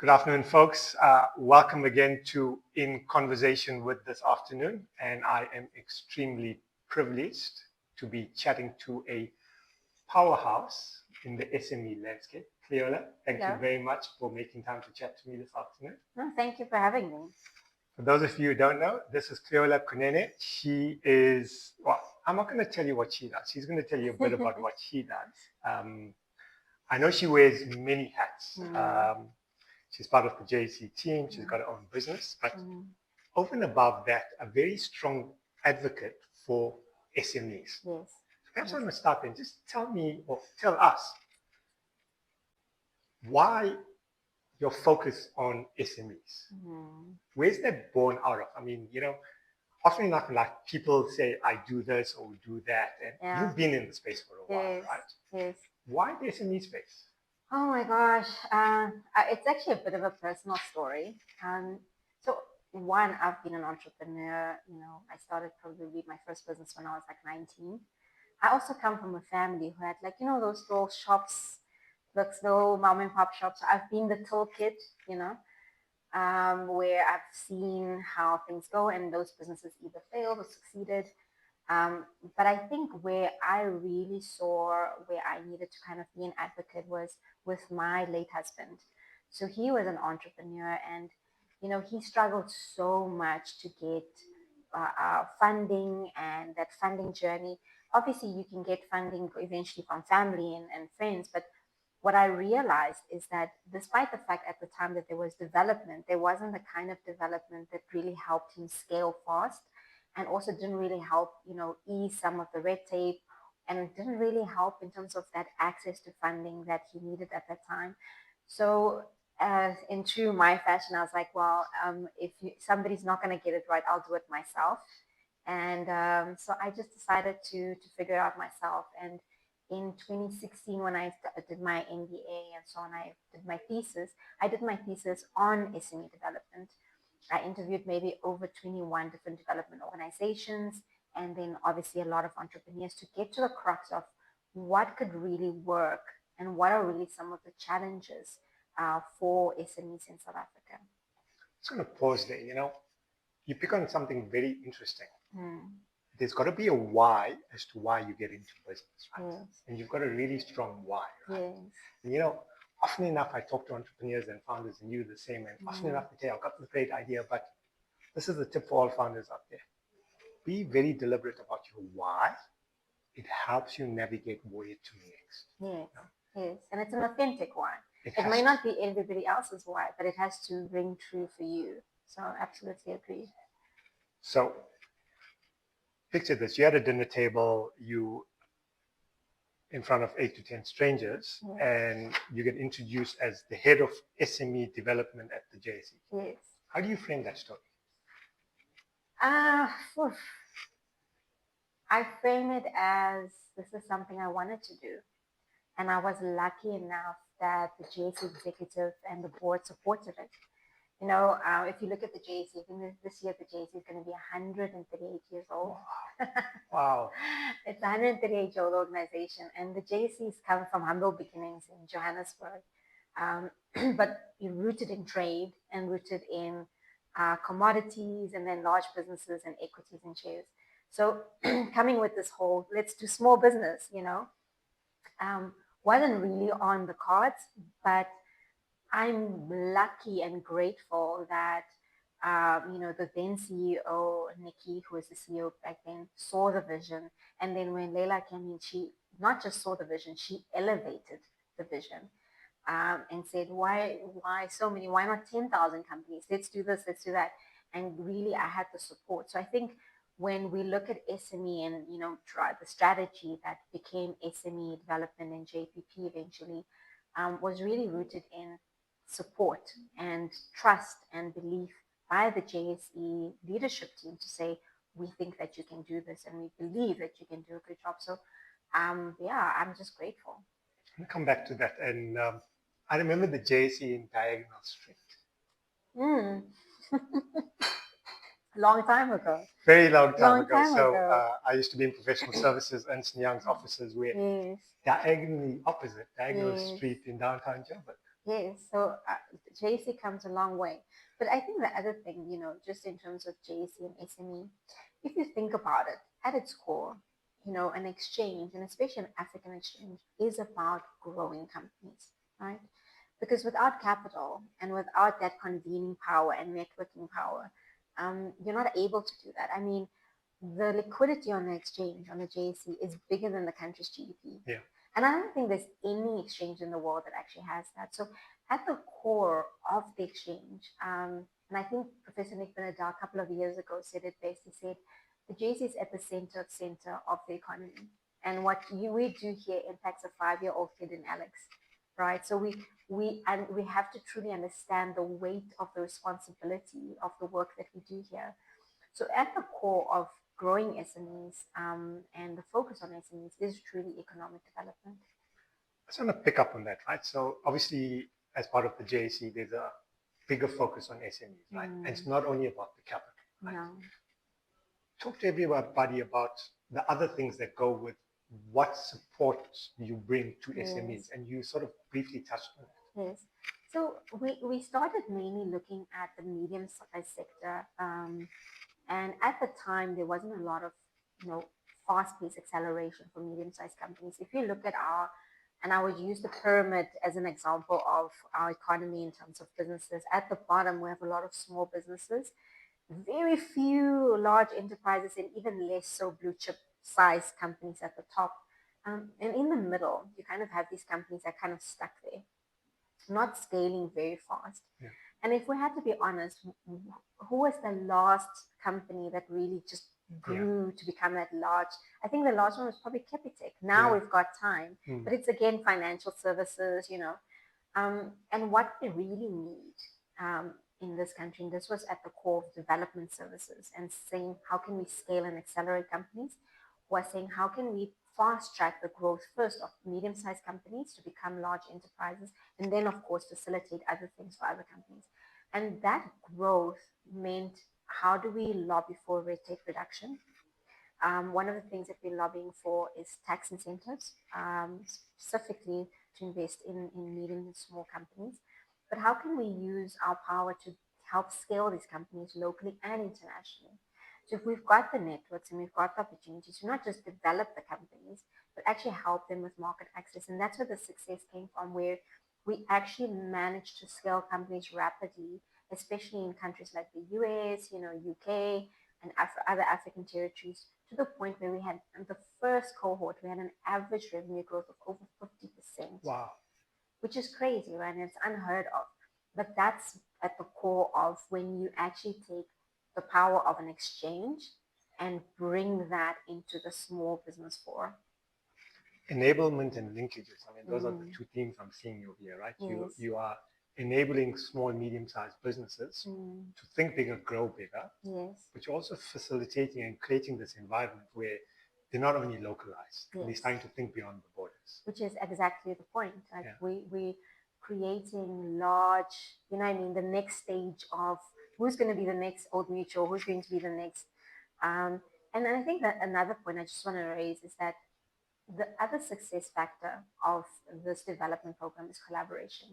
Good afternoon, folks. Welcome again to In Conversation with this afternoon. And I am extremely privileged to be chatting to a powerhouse in the SME landscape. Cleola, thank you very much for making time to chat to me this afternoon. No, thank you for having me. For those of you who don't know, this is Cleola Kunene. She is, well, I'm not going to tell you what she does. She's going to tell you a bit about what she does. I know she wears many hats. She's part of the JC team. She's got her own business. But over and above that, a very strong advocate for SMEs. Yes. So perhaps I'm going to start there. Just tell me or tell us why your focus on SMEs. Where's that born out of? I mean, often enough, like people say, I do this or do that. And you've been in the space for a while, right? Yes. Why the SME space? Oh my gosh. It's actually a bit of a personal story. So one, I've been an entrepreneur. I started probably my first business when I was like 19. I also come from a family who had those little shops, those little mom and pop shops. I've been the till kid, where I've seen how things go and those businesses either failed or succeeded. But I think where I really saw where I needed to kind of be an advocate was with my late husband. So he was an entrepreneur and, he struggled so much to get funding and that funding journey. Obviously, you can get funding eventually from family and friends, but what I realized is that despite the fact at the time that there was development, there wasn't the kind of development that really helped him scale fast and also didn't really help, ease some of the red tape and didn't really help in terms of that access to funding that he needed at that time. So in true my fashion, I was like, well, if somebody's not going to get it right, I'll do it myself. And so I just decided to figure it out myself. And in 2016, when I did my MBA and so on, I did my thesis. I did my thesis on SME development. I interviewed maybe over 21 different development organizations and then obviously a lot of entrepreneurs to get to the crux of what could really work and what are really some of the challenges for SMEs in South Africa. I'm just going to pause there. You pick on something very interesting. There's got to be a why as to why you get into business, right? Yes. And you've got a really strong why, right? Yes. And often enough, I talk to entrepreneurs and founders, and you the same. And often enough, they say, I've got this great idea, but this is the tip for all founders out there. Be very deliberate about your why. It helps you navigate where to next. Yes, yes. And it's an authentic why. It may not be everybody else's why, but it has to ring true for you. So absolutely agree. So picture this. You're at a dinner table, you in front of 8 to 10 strangers, and you get introduced as the head of SME development at the JSE. Yes. How do you frame that story? I frame it as this is something I wanted to do. And I was lucky enough that the JSE executive and the board supported it. If you look at the JSE, I think this year the JSE is going to be 138 years old. Wow. It's a 138-year-old organization. And the JSE's come from humble beginnings in Johannesburg, but rooted in trade and rooted in commodities and then large businesses and equities and shares. So coming with this whole, let's do small business, wasn't really on the cards, but I'm lucky and grateful that, the then CEO, Nikki, who was the CEO back then, saw the vision. And then when Leila came in, she not just saw the vision, she elevated the vision and said, why so many? Why not 10,000 companies? Let's do this, let's do that. And really, I had the support. So I think when we look at SME and, the strategy that became SME development and JPP eventually was really rooted in support and trust and belief by the JSE leadership team to say, we think that you can do this and we believe that you can do a good job. So, I'm just grateful. I'll come back to that. And I remember the JSE in Diagonal Street. Long time ago. Very long time ago. I used to be in professional services, Ernst & Young's offices were diagonally opposite Diagonal Street in downtown Joburg. Yes, so JC comes a long way. But I think the other thing, just in terms of JC and SME, if you think about it, at its core, an exchange, and especially an African exchange, is about growing companies, right? Because without capital and without that convening power and networking power, you're not able to do that. I mean, the liquidity on the exchange, on the JSE, is bigger than the country's GDP. Yeah. And I don't think there's any exchange in the world that actually has that. So at the core of the exchange, and I think Professor Nick Benadar a couple of years ago said it best. He said the JSE is at the center of the economy. And what we do here impacts a 5-year-old kid in Alex, right? So we have to truly understand the weight of the responsibility of the work that we do here. So at the core of growing SMEs and the focus on SMEs is truly economic development. I just want to pick up on that, right? So obviously, as part of the JAC, there's a bigger focus on SMEs, right? And it's not only about the capital, right? No. Talk to everybody about the other things that go with what support you bring to SMEs, and you sort of briefly touched on it. Yes. So we started mainly looking at the medium-sized sector, and at the time there wasn't a lot of fast-paced acceleration for medium-sized companies. If you look at and I would use the pyramid as an example of our economy in terms of businesses. At the bottom, we have a lot of small businesses, very few large enterprises, and even less so blue chip size companies at the top. And in the middle, you kind of have these companies that kind of stuck there, not scaling very fast. Yeah. And if we had to be honest, who was the last company that really just grew to become that large? I think the last one was probably Capitec. Now we've got time, but it's again financial services. And what we really need in this country, and this was at the core of development services, and saying how can we scale and accelerate companies, was saying how can we fast track the growth first of medium-sized companies to become large enterprises, and then of course facilitate other things for other companies. And that growth meant how do we lobby for red tape reduction? One of the things that we're lobbying for is tax incentives, specifically to invest in medium and small companies. But how can we use our power to help scale these companies locally and internationally? So if we've got the networks and we've got the opportunities to not just develop the companies, but actually help them with market access. And that's where the success came from, where we actually managed to scale companies rapidly, especially in countries like the US, UK, and other African territories, to the point where we had in the first cohort, we had an average revenue growth of over 50%. Wow. Which is crazy, right? And it's unheard of. But that's at the core of when you actually take the power of an exchange and bring that into the small business forum. Enablement and linkages. I mean, those are the two themes I'm seeing over here, right? Yes. You are enabling small, medium-sized businesses to think bigger, grow bigger. Yes. But you're also facilitating and creating this environment where they're not only localized, they're starting to think beyond the borders. Which is exactly the point. Like we creating large, the next stage of who's going to be the next Old Mutual, who's going to be the next. And then I think that another point I just want to raise is that the other success factor of this development program is collaboration.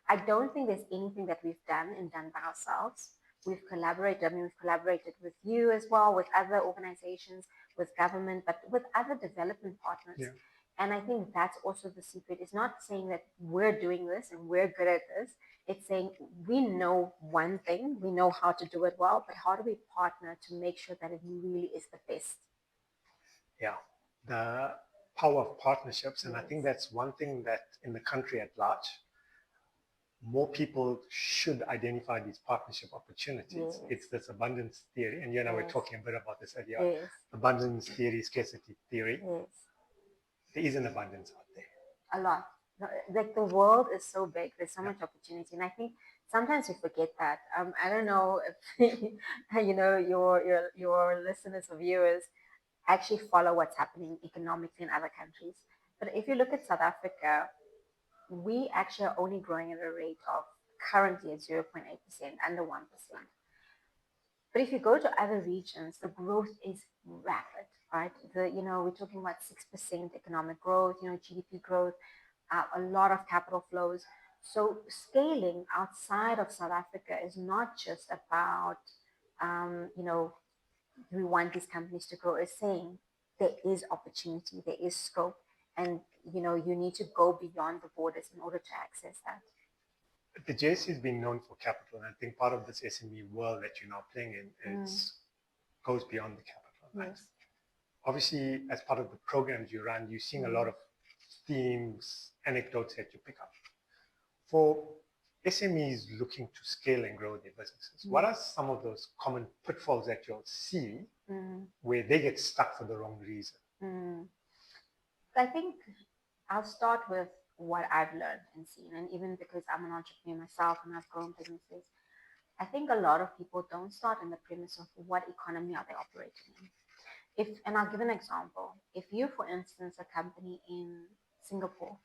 I don't think there's anything that we've done by ourselves. We've collaborated. I mean, we've collaborated with you as well, with other organizations, with government, but with other development partners. Yeah. And I think that's also the secret. It's not saying that we're doing this and we're good at this. It's saying we know one thing, we know how to do it well, but how do we partner to make sure that it really is the best? Yeah, the power of partnerships. And I think that's one thing that in the country at large, more people should identify these partnership opportunities. It's this abundance theory. And you and I were talking a bit about this earlier. Abundance theory, scarcity theory. There is an abundance out there. A lot. Like the world is so big. There's so much opportunity. And I think sometimes we forget that. I don't know if your listeners or viewers actually follow what's happening economically in other countries. But if you look at South Africa, we actually are only growing at a rate of currently at 0.8%, under 1%. But if you go to other regions, the growth is rapid, right? We're talking about 6% economic growth, GDP growth, a lot of capital flows. So scaling outside of South Africa is not just about, you know, we want these companies to grow. It's saying there is opportunity, there is scope, and you know, you need to go beyond the borders in order to access that. The JSE has been known for capital, and I think part of this SME world that you're now playing in is goes beyond the capital. Right? Yes. Obviously, as part of the programs you run, you're seeing a lot of themes, anecdotes that you pick up. For SMEs looking to scale and grow their businesses, what are some of those common pitfalls that you'll see where they get stuck for the wrong reason? I think I'll start with what I've learned and seen, and even because I'm an entrepreneur myself and I've grown businesses, I think a lot of people don't start in the premise of what economy are they operating in. If, and I'll give an example. If you, for instance, a company in Singapore,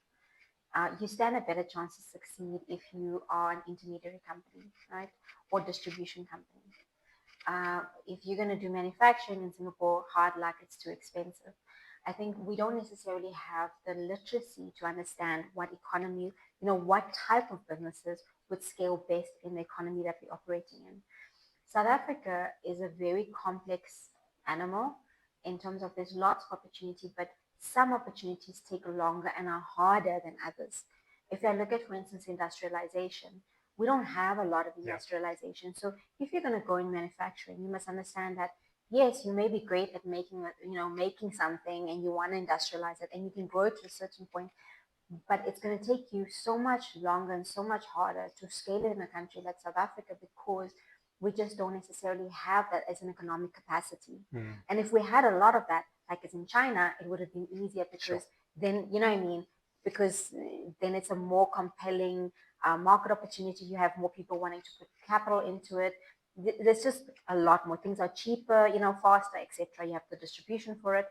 you stand a better chance to succeed if you are an intermediary company, right, or distribution company. If you're going to do manufacturing in Singapore, hard luck, it's too expensive. I think we don't necessarily have the literacy to understand what economy, you know, what type of businesses would scale best in the economy that we're operating in. South Africa is a very complex animal in terms of there's lots of opportunity, but some opportunities take longer and are harder than others. If I look at, for instance, industrialization, we don't have a lot of industrialization. So if you're going to go in manufacturing, you must understand that yes, you may be great at making, you know, making something, and you want to industrialize it, and you can grow it to a certain point, but it's going to take you so much longer and so much harder to scale it in a country like South Africa because we just don't necessarily have that as an economic capacity. And if we had a lot of that, like it's in China, it would have been easier because then, you know what I mean? Because then it's a more compelling market opportunity. You have more people wanting to put capital into it. There's just a lot more. Things are cheaper, you know, faster, etc. You have the distribution for it.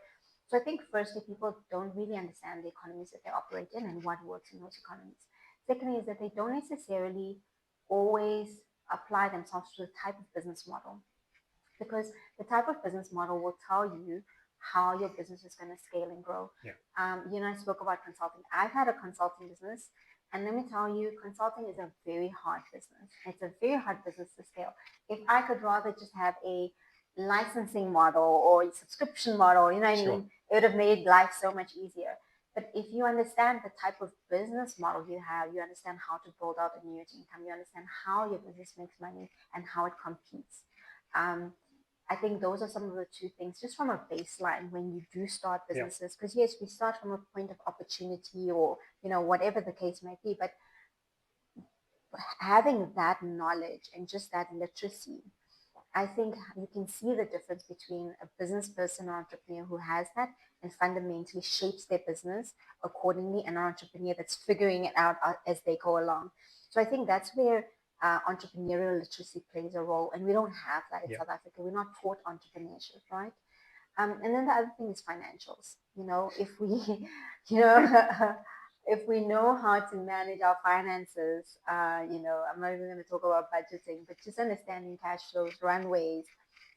So I think firstly, people don't really understand the economies that they operate in and what works in those economies. Secondly, is that they don't necessarily always apply themselves to the type of business model, because the type of business model will tell you how your business is going to scale and grow. You know, I spoke about consulting. I've had a consulting business, and let me tell you, consulting is a very hard business. It's a very hard business to scale. If I could rather just have a licensing model or a subscription model, you know what I mean, it would have made life so much easier. But if you understand the type of business model you have, you understand how to build out annuity income, you understand how your business makes money and how it competes. I think those are some of the two things, just from a baseline when you do start businesses. Because yes, we start from a point of opportunity, or you know, whatever the case might be, but having that knowledge and just that literacy, I think you can see the difference between a business person or entrepreneur who has that and fundamentally shapes their business accordingly, and an entrepreneur that's figuring it out as they go along. So I think that's where entrepreneurial literacy plays a role, and we don't have that in South Africa. We're not taught entrepreneurship, right? And then the other thing is financials. You know, if we, you know, if we know how to manage our finances, you know, I'm not even going to talk about budgeting, but just understanding cash flows, runways,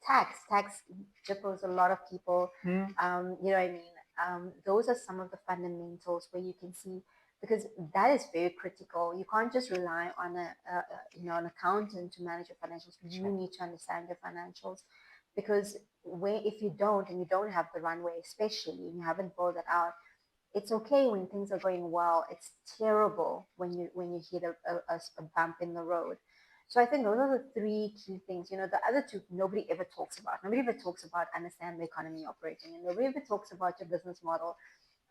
tax jipples a lot of people. You know what I mean? Those are some of the fundamentals where you can see, because that is very critical. You can't just rely on you know, an accountant to manage your financials. You need to understand your financials, because where if you don't, and you don't have the runway, especially, and you haven't built it out, it's okay when things are going well. It's terrible when you hit a bump in the road. So I think those are the three key things. You know, the other two nobody ever talks about. Nobody ever talks about understand the economy operating, and nobody ever talks about your business model.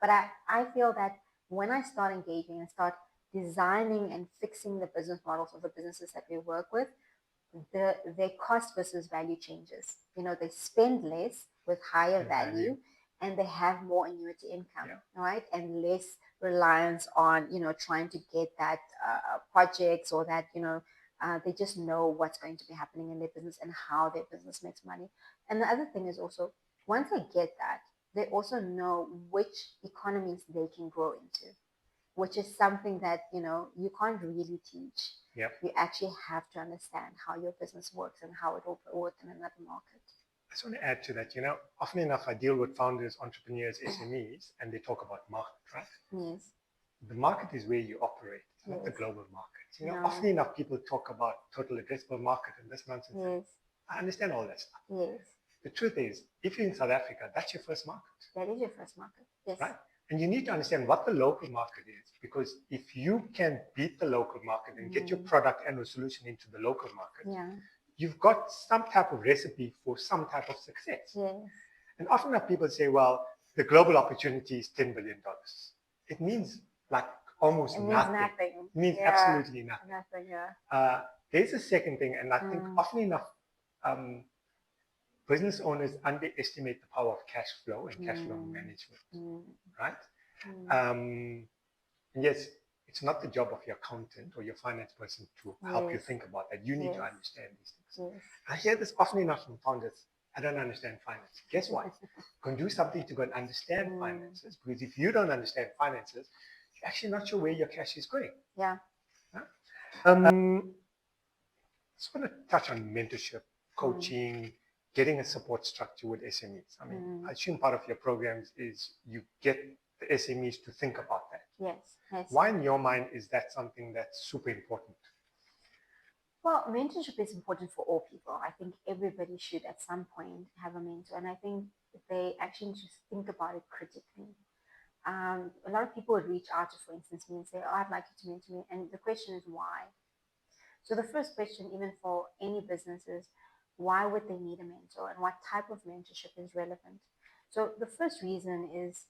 But I feel that when I start engaging and start designing and fixing the business models of the businesses that we work with, their cost versus value changes. You know, they spend less with higher value, and they have more annuity income, right? And less reliance on, you know, trying to get that projects, or that, you know, they just know what's going to be happening in their business and how their business makes money. And the other thing is also, once they get that, they also know which economies they can grow into, which is something that, you know, you can't really teach. You actually have to understand how your business works and how it will work in another market. I just want to add to that. You know, often enough, I deal with founders, entrepreneurs, SMEs, and they talk about market, right? Yes. The market is where you operate. not the Yes. global markets. No. Often enough people talk about total addressable market and this nonsense. Yes. I understand all that stuff. Yes. The truth is, if you're in South Africa, that's your first market. That is your first market. Yes. Right? And you need to understand what the local market is, because if you can beat the local market and get your product and or solution into the local market, Yeah. you've got some type of recipe for some type of success. Yes. And often enough people say, well, the global opportunity is $10 billion. It means like almost nothing. Nothing. It means absolutely nothing. Nothing, yeah. There's a second thing, and I think often enough, business owners underestimate the power of cash flow and cash flow management, right? Yes, it's not the job of your accountant or your finance person to help you think about that. You need to understand these things. I hear this often enough from founders. I don't understand finance. Guess what? Go and do something to go and understand finances, because if you don't understand finances, you're actually not sure where your cash is going. Yeah. I just want to touch on mentorship, coaching, getting a support structure with SMEs. I mean, I assume part of your programs is you get the SMEs to think about that. Yes. Why, in your mind, is that something that's super important? Well, mentorship is important for all people. I think everybody should at some point have a mentor. And I think they actually just think about it critically. A lot of people would reach out to, for instance, me and say, oh, I'd like you to mentor me. And the question is why? So the first question, even for any business, is why would they need a mentor and what type of mentorship is relevant? So the first reason is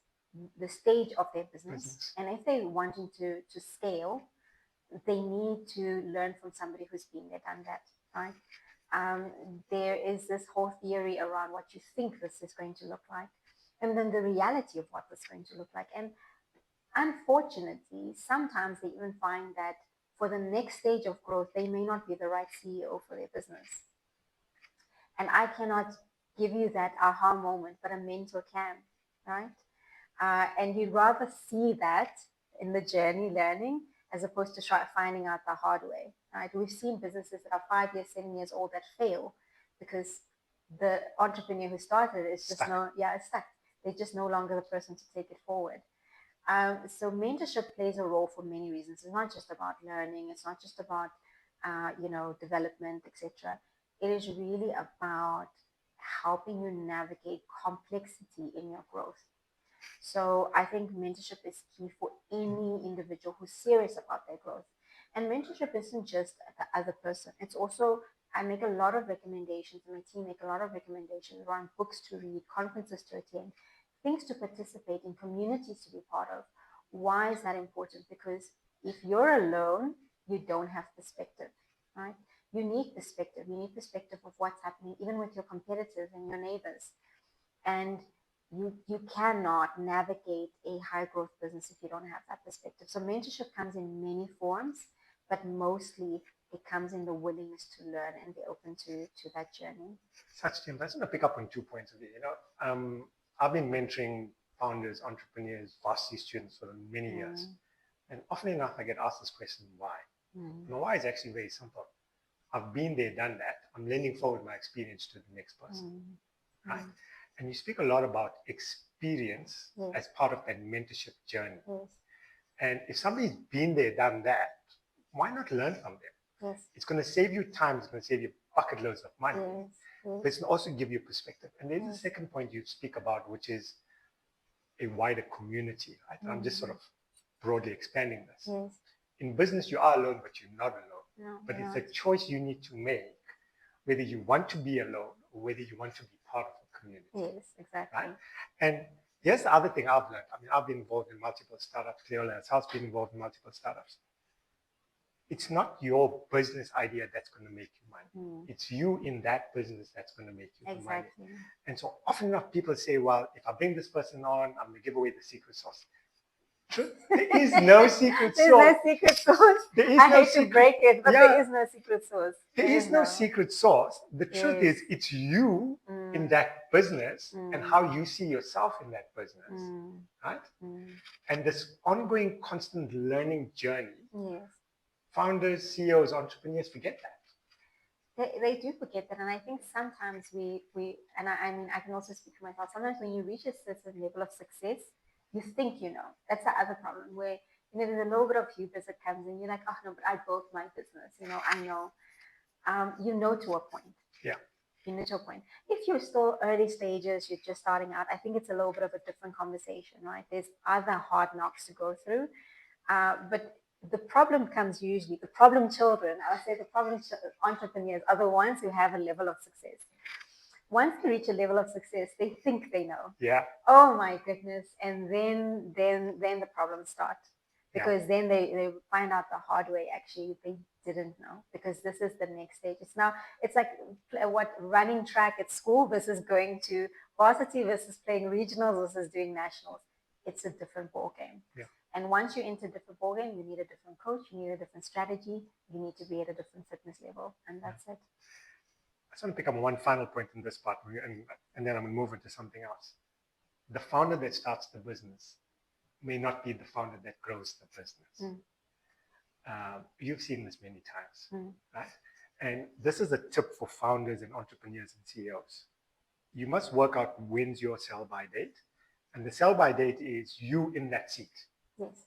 the stage of their business. And if they're wanting to scale, they need to learn from somebody who's been there, done that, right? There is this whole theory around what you think this is going to look like, and then the reality of what this is going to look like. And unfortunately, sometimes they even find that for the next stage of growth, they may not be the right CEO for their business. And I cannot give you that aha moment, but a mentor can, right? And you'd rather see that in the journey learning as opposed to finding out the hard way, right? We've seen businesses that are 5 years, 7 years old that fail because the entrepreneur who started is just it's stuck. They're just no longer the person to take it forward. So mentorship plays a role for many reasons. It's not just about learning. It's not just about, development, etc. It is really about helping you navigate complexity in your growth. So I think mentorship is key for any individual who's serious about their growth. And mentorship isn't just the other person. It's also, I make a lot of recommendations, and my team make a lot of recommendations around books to read, conferences to attend, things to participate in, communities to be part of. Why is that important? Because if you're alone, you don't have perspective, right? You need perspective. You need perspective of what's happening, even with your competitors and your neighbors. And you cannot navigate a high growth business if you don't have that perspective. So mentorship comes in many forms, but mostly it comes in the willingness to learn and be open to that journey. Such Tim, I just want to pick up on 2 points of it. I've been mentoring founders, entrepreneurs, varsity students for many years. And often enough, I get asked this question, why? My why is actually very simple. I've been there, done that. I'm lending forward my experience to the next person, right? And you speak a lot about experience as part of that mentorship journey. And if somebody's been there, done that, why not learn from them? It's going to save you time. It's going to save you bucket loads of money. But it's going to also give you perspective. And there's a second point you speak about, which is a wider community. Right? I'm just sort of broadly expanding this. In business, you are alone, but you're not alone. But it's a choice you need to make, whether you want to be alone or whether you want to be part of a community. Yes, exactly. Right? And here's the other thing I've learned. I mean, I've been involved in multiple startups. Cleola has been involved in multiple startups. It's not your business idea that's going to make you money. It's you in that business that's going to make you the money. And so often enough people say, well, if I bring this person on, I'm going to give away the secret sauce. There is no secret sauce. There's no secret sauce. I hate to break it, but there is no secret sauce. There is no secret sauce. The truth is, it's you in that business and how you see yourself in that business, right? And this ongoing, constant learning journey. Founders, CEOs, entrepreneurs forget that. They do forget that, and I think sometimes we and I mean I can also speak for myself. Sometimes when you reach a certain level of success, you think you know. That's the other problem, where there's a little bit of hubris that comes in. You're like, oh no, but I built my business. I know. To a point. Yeah. You know to a point. If you're still early stages, you're just starting out, I think it's a little bit of a different conversation, right? There's other hard knocks to go through. But the problem comes usually, the problem children, I would say the entrepreneurs are the ones who have a level of success. Once they reach a level of success, they think they know. Yeah. Oh my goodness. And then the problems start. Because then they find out the hard way, actually, they didn't know. Because this is the next stage. It's like what running track at school versus going to varsity versus playing regionals versus doing nationals. It's a different ball game. Yeah. And once you enter a different ball game, you need a different coach, you need a different strategy, you need to be at a different fitness level, and that's it. I just want to pick up one final point in this part, and then I'm going to move into something else. The founder that starts the business may not be the founder that grows the business. You've seen this many times, right? And this is a tip for founders and entrepreneurs and CEOs. You must work out when's your sell-by date. And the sell-by date is you in that seat. Yes.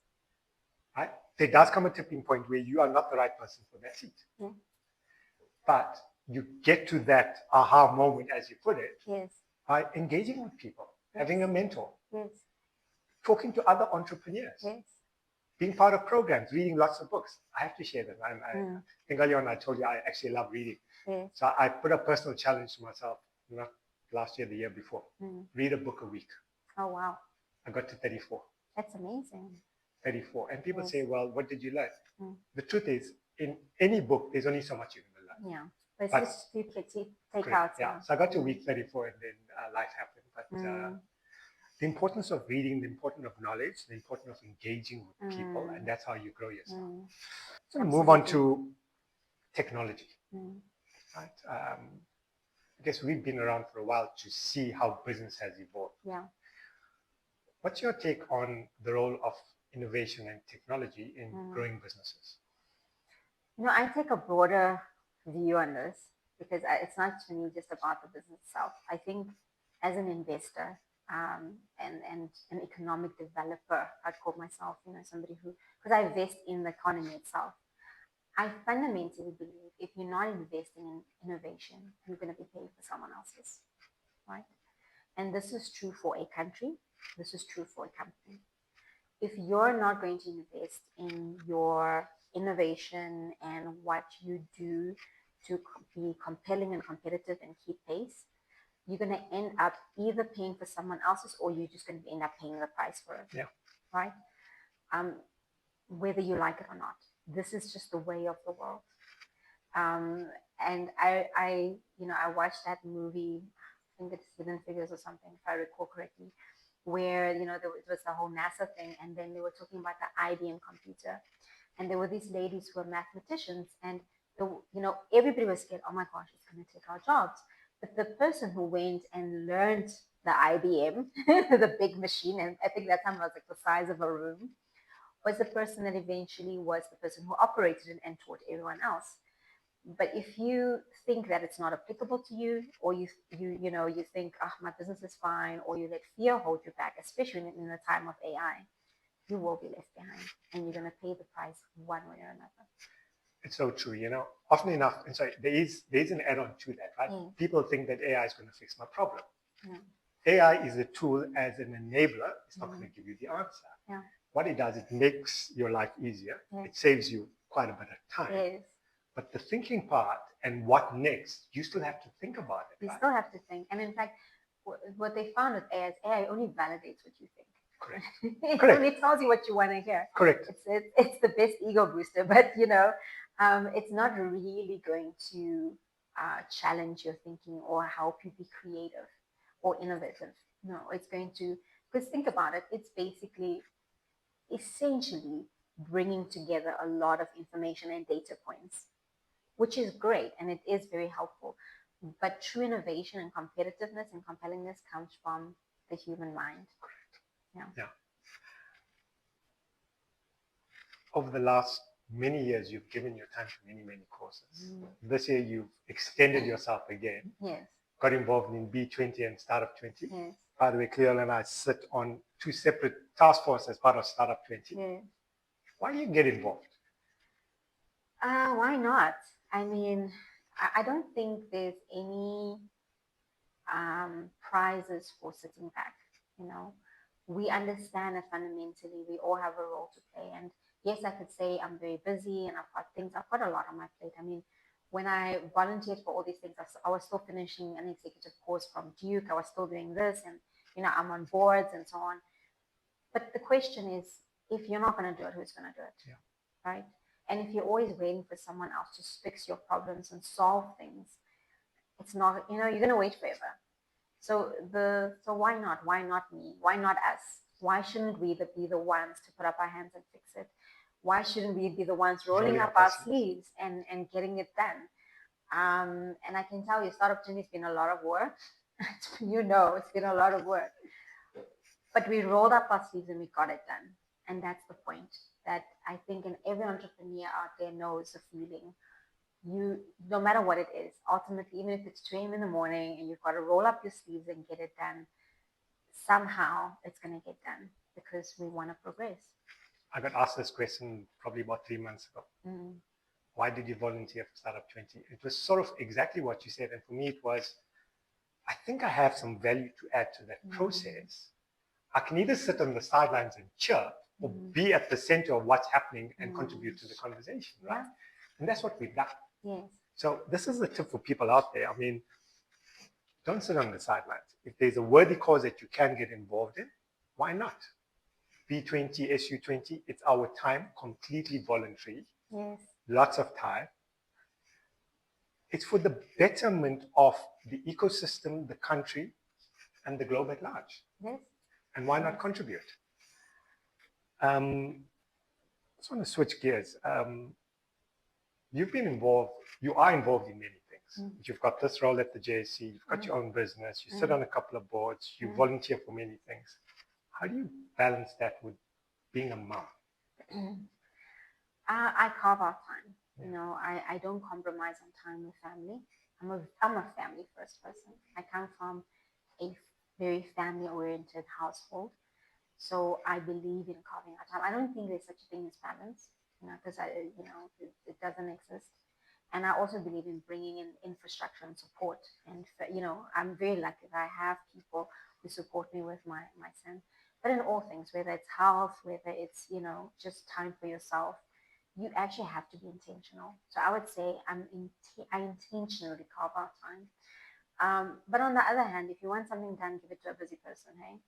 Right? There does come a tipping point where you are not the right person for that seat. Yeah. But you get to that aha moment, as you put it, yes, by engaging with people, having a mentor, yes, talking to other entrepreneurs, yes, being part of programs, reading lots of books. I have to share that. I think earlier on I told you I actually love reading. yes. So I put a personal challenge to myself, not last year, the year before. Read a book a week. Oh, wow. I got to 34. That's amazing. 34. And people say, well, what did you learn? The truth is, in any book, there's only so much you're going to learn. Yeah. But it's just you take out. Yeah. So I got to week 34 and then life happened. But the importance of reading, the importance of knowledge, the importance of engaging with people, and that's how you grow yourself. So move on to technology. Right? I guess we've been around for a while to see how business has evolved. Yeah. What's your take on the role of innovation and technology in growing businesses? I take a broader view on this because it's not to me just about the business itself. I think as an investor and an economic developer, I'd call myself, somebody who, because I invest in the economy itself. I fundamentally believe if you're not investing in innovation, you're going to be paying for someone else's, right? And this is true for a country. This is true for a company. If you're not going to invest in your innovation and what you do to be compelling and competitive and keep pace, you're going to end up either paying for someone else's or you're just going to end up paying the price for it. Yeah. Right? Whether you like it or not. This is just the way of the world. And I watched that movie, I think it's Hidden Figures or something, if I recall correctly, where, it was the whole NASA thing. And then they were talking about the IBM computer. And there were these ladies who were mathematicians. And, everybody was scared, oh my gosh, it's going to take our jobs. But the person who went and learned the IBM, the big machine, and I think that time was like the size of a room, was the person that eventually was the person who operated it and taught everyone else. But if you think that it's not applicable to you, or you think, oh, my business is fine, or you let fear hold you back, especially in the time of AI, you will be left behind, and you're going to pay the price one way or another. It's so true. Often enough, and sorry, there is an add-on to that, right? People think that AI is going to fix my problem. AI is a tool as an enabler. It's not going to give you the answer. What it does, it makes your life easier. It saves you quite a bit of time. Yes. But the thinking part and what next, you still have to think about it. You still have to think. And in fact, what they found with AI is AI only validates what you think. Correct. It Correct. only tells you what you want to hear. Correct. It's the best ego booster, but it's not really going to challenge your thinking or help you be creative or innovative. No, it's going to, because think about it, it's basically essentially bringing together a lot of information and data points, which is great and it is very helpful. But true innovation and competitiveness and compellingness comes from the human mind. Correct. Yeah. Over the last many years, you've given your time to many, many courses. This year, you've extended yourself again. Yes. Got involved in B20 and Startup 20. Yes. By the way, Cleola and I sit on two separate task forces as part of Startup 20. Yes. Why do you get involved? Why not? I mean, I don't think there's any prizes for sitting back. You know, we understand that fundamentally we all have a role to play. And yes, I could say I'm very busy and I've got a lot on my plate. I mean, when I volunteered for all these things, I was still finishing an executive course from Duke. I was still doing this, and I'm on boards and so on. But the question is, if you're not going to do it, who's going to do it? Yeah. Right? And if you're always waiting for someone else to fix your problems and solve things, it's not, you're going to wait forever. So why not? Why not me? Why not us? Why shouldn't we be the ones to put up our hands and fix it? Why shouldn't we be the ones rolling up our sleeves and getting it done? And I can tell you, startup journey has been a lot of work. It's been a lot of work. But we rolled up our sleeves and we got it done. And that's the point that I think in every entrepreneur out there knows the feeling. No matter what it is, ultimately, even if it's 2 a.m. in the morning and you've got to roll up your sleeves and get it done, somehow it's going to get done because we want to progress. I got asked this question probably about 3 months ago. Why did you volunteer for Startup 20? It was sort of exactly what you said. And for me, it was, I think I have some value to add to that process. I can either sit on the sidelines and chirp or be at the center of what's happening and contribute to the conversation, right? Yeah. And that's what we've done. Yes. So this is the tip for people out there. I mean, don't sit on the sidelines. If there's a worthy cause that you can get involved in, why not? B20, SU20, it's our time, completely voluntary. Yes. Lots of time. It's for the betterment of the ecosystem, the country, and the globe at large. Yes. And why not contribute? I just want to switch gears. You are involved in many things. You've got this role at the JSC, you've got your own business, you sit on a couple of boards, you volunteer for many things. How do you balance that with being a mom? I carve out time. I don't compromise on time with family. I'm a family first person. I come from a very family oriented household. So I believe in carving out time. I don't think there's such a thing as balance, because it doesn't exist. And I also believe in bringing in infrastructure and support. And I'm very lucky that I have people who support me with my son. But in all things, whether it's health, whether it's just time for yourself, you actually have to be intentional. So I would say I intentionally carve out time. But on the other hand, if you want something done, give it to a busy person, hey?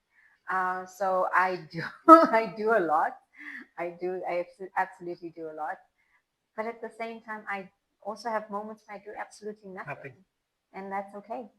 So I do, I do a lot. I absolutely do a lot. But at the same time, I also have moments where I do absolutely nothing. And that's okay.